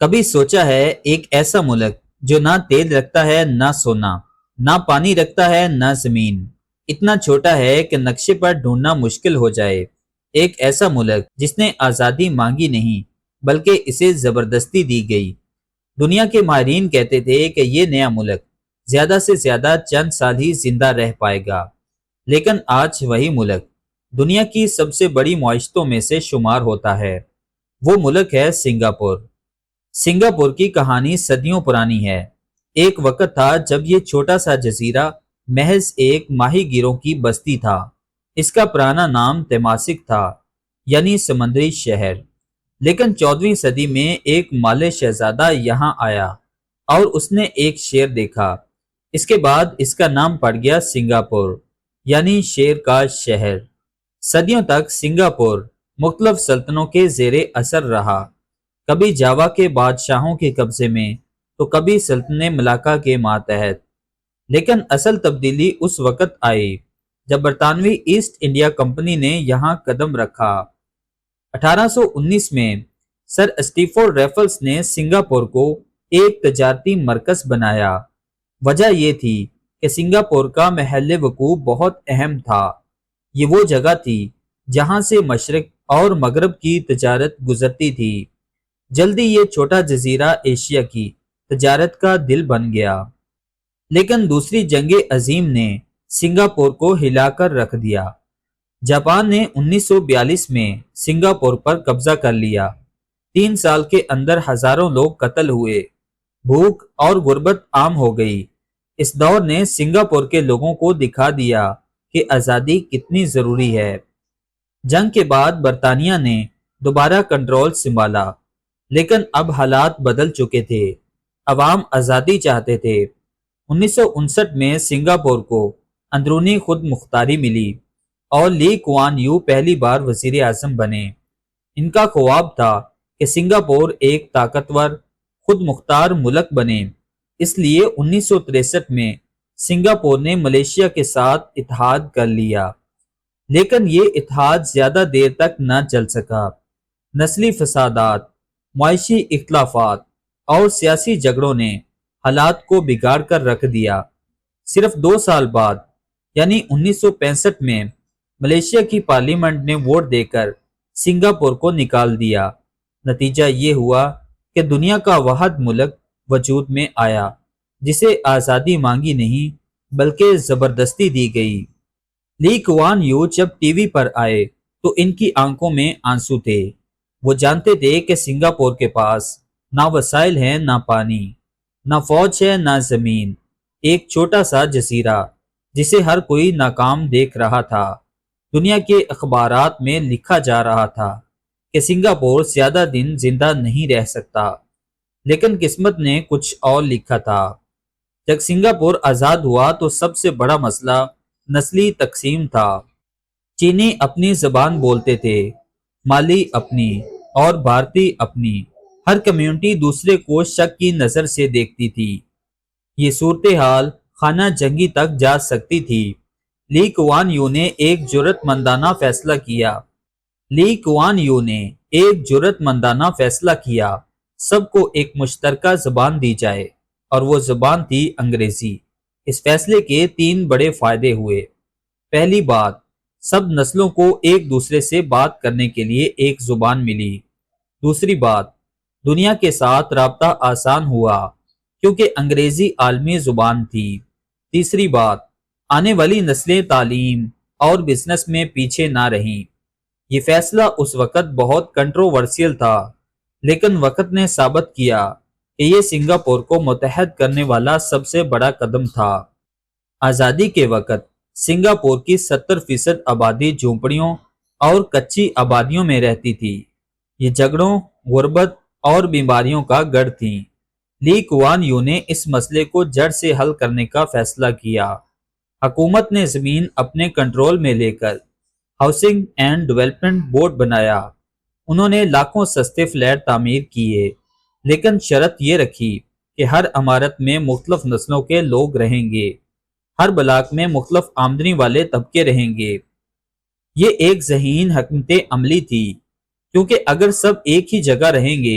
کبھی سوچا ہے ایک ایسا ملک جو نہ تیل رکھتا ہے نہ سونا، نہ پانی رکھتا ہے نہ زمین، اتنا چھوٹا ہے کہ نقشے پر ڈھونڈنا مشکل ہو جائے۔ ایک ایسا ملک جس نے آزادی مانگی نہیں بلکہ اسے زبردستی دی گئی۔ دنیا کے ماہرین کہتے تھے کہ یہ نیا ملک زیادہ سے زیادہ چند سال ہی زندہ رہ پائے گا، لیکن آج وہی ملک دنیا کی سب سے بڑی معیشتوں میں سے شمار ہوتا ہے۔ وہ ملک ہے سنگاپور۔ سنگاپور کی کہانی صدیوں پرانی ہے۔ ایک وقت تھا جب یہ چھوٹا سا جزیرہ محض ایک ماہی گیروں کی بستی تھا۔ اس کا پرانا نام تیماسک تھا، یعنی سمندری شہر۔ لیکن 14ویں صدی میں ایک مالے شہزادہ یہاں آیا اور اس نے ایک شیر دیکھا۔ اس کے بعد اس کا نام پڑ گیا سنگاپور، یعنی شیر کا شہر۔ صدیوں تک سنگاپور مختلف سلطنتوں کے زیر اثر رہا، کبھی جاوا کے بادشاہوں کے قبضے میں تو کبھی سلطنت ملاکا کے ماتحت۔ لیکن اصل تبدیلی اس وقت آئی جب برطانوی ایسٹ انڈیا کمپنی نے یہاں قدم رکھا۔ 1819 میں سر اسٹیفورڈ ریفلز نے سنگاپور کو ایک تجارتی مرکز بنایا۔ وجہ یہ تھی کہ سنگاپور کا محل وقوع بہت اہم تھا۔ یہ وہ جگہ تھی جہاں سے مشرق اور مغرب کی تجارت گزرتی تھی۔ جلدی یہ چھوٹا جزیرہ ایشیا کی تجارت کا دل بن گیا۔ لیکن دوسری جنگ عظیم نے سنگاپور کو ہلا کر رکھ دیا۔ جاپان نے 1942 میں سنگاپور پر قبضہ کر لیا۔ 3 سال کے اندر ہزاروں لوگ قتل ہوئے، بھوک اور غربت عام ہو گئی۔ اس دور نے سنگاپور کے لوگوں کو دکھا دیا کہ آزادی کتنی ضروری ہے۔ جنگ کے بعد برطانیہ نے دوبارہ کنٹرول سنبھالا، لیکن اب حالات بدل چکے تھے۔ عوام آزادی چاہتے تھے۔ 1959 میں سنگاپور کو اندرونی خود مختاری ملی اور لی کوان یو پہلی بار وزیر اعظم بنے۔ ان کا خواب تھا کہ سنگاپور ایک طاقتور خود مختار ملک بنے۔ اس لیے 1963 میں سنگاپور نے ملیشیا کے ساتھ اتحاد کر لیا، لیکن یہ اتحاد زیادہ دیر تک نہ چل سکا۔ نسلی فسادات، معاشی اختلافات اور سیاسی جھگڑوں نے حالات کو بگاڑ کر رکھ دیا۔ صرف 2 سال بعد یعنی 1965 میں ملیشیا کی پارلیمنٹ نے ووٹ دے کر سنگاپور کو نکال دیا۔ نتیجہ یہ ہوا کہ دنیا کا واحد ملک وجود میں آیا جسے آزادی مانگی نہیں بلکہ زبردستی دی گئی۔ لی کوان یو جب ٹی وی پر آئے تو ان کی آنکھوں میں آنسو تھے۔ وہ جانتے تھے کہ سنگاپور کے پاس نہ وسائل ہیں نہ پانی، نہ فوج ہے نہ زمین، ایک چھوٹا سا جزیرہ جسے ہر کوئی ناکام دیکھ رہا تھا۔ دنیا کے اخبارات میں لکھا جا رہا تھا کہ سنگاپور زیادہ دن زندہ نہیں رہ سکتا، لیکن قسمت نے کچھ اور لکھا تھا۔ جب سنگاپور آزاد ہوا تو سب سے بڑا مسئلہ نسلی تقسیم تھا۔ چینی اپنی زبان بولتے تھے، مالی اپنی اور بھارتی اپنی۔ ہر کمیونٹی دوسرے کو شک کی نظر سے دیکھتی تھی۔ یہ صورتحال خانہ جنگی تک جا سکتی تھی۔ لی کوان یو نے ایک جرأت مندانہ فیصلہ کیا۔ لی کوان یو نے ایک جرأت مندانہ فیصلہ کیا، سب کو ایک مشترکہ زبان دی جائے، اور وہ زبان تھی انگریزی۔ اس فیصلے کے 3 بڑے فائدے ہوئے۔ پہلی بات، سب نسلوں کو ایک دوسرے سے بات کرنے کے لیے ایک زبان ملی۔ دوسری بات، دنیا کے ساتھ رابطہ آسان ہوا کیونکہ انگریزی عالمی زبان تھی۔ تیسری بات، آنے والی نسلیں تعلیم اور بزنس میں پیچھے نہ رہیں۔ یہ فیصلہ اس وقت بہت کنٹروورسیل تھا، لیکن وقت نے ثابت کیا کہ یہ سنگاپور کو متحد کرنے والا سب سے بڑا قدم تھا۔ آزادی کے وقت سنگاپور کی 70% آبادی جھونپڑیوں اور کچی آبادیوں میں رہتی تھی۔ یہ جھگڑوں، غربت اور بیماریوں کا گڑھ تھیں۔ لی کوان یو نے اس مسئلے کو جڑ سے حل کرنے کا فیصلہ کیا۔ حکومت نے زمین اپنے کنٹرول میں لے کر ہاؤسنگ اینڈ ڈیولپمنٹ بورڈ بنایا۔ انہوں نے لاکھوں سستے فلیٹ تعمیر کیے، لیکن شرط یہ رکھی کہ ہر عمارت میں مختلف نسلوں کے لوگ رہیں گے، ہر بلاک میں مختلف آمدنی والے طبقے رہیں گے۔ یہ ایک ذہین حکمت عملی تھی، کیونکہ اگر سب ایک ہی جگہ رہیں گے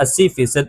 80%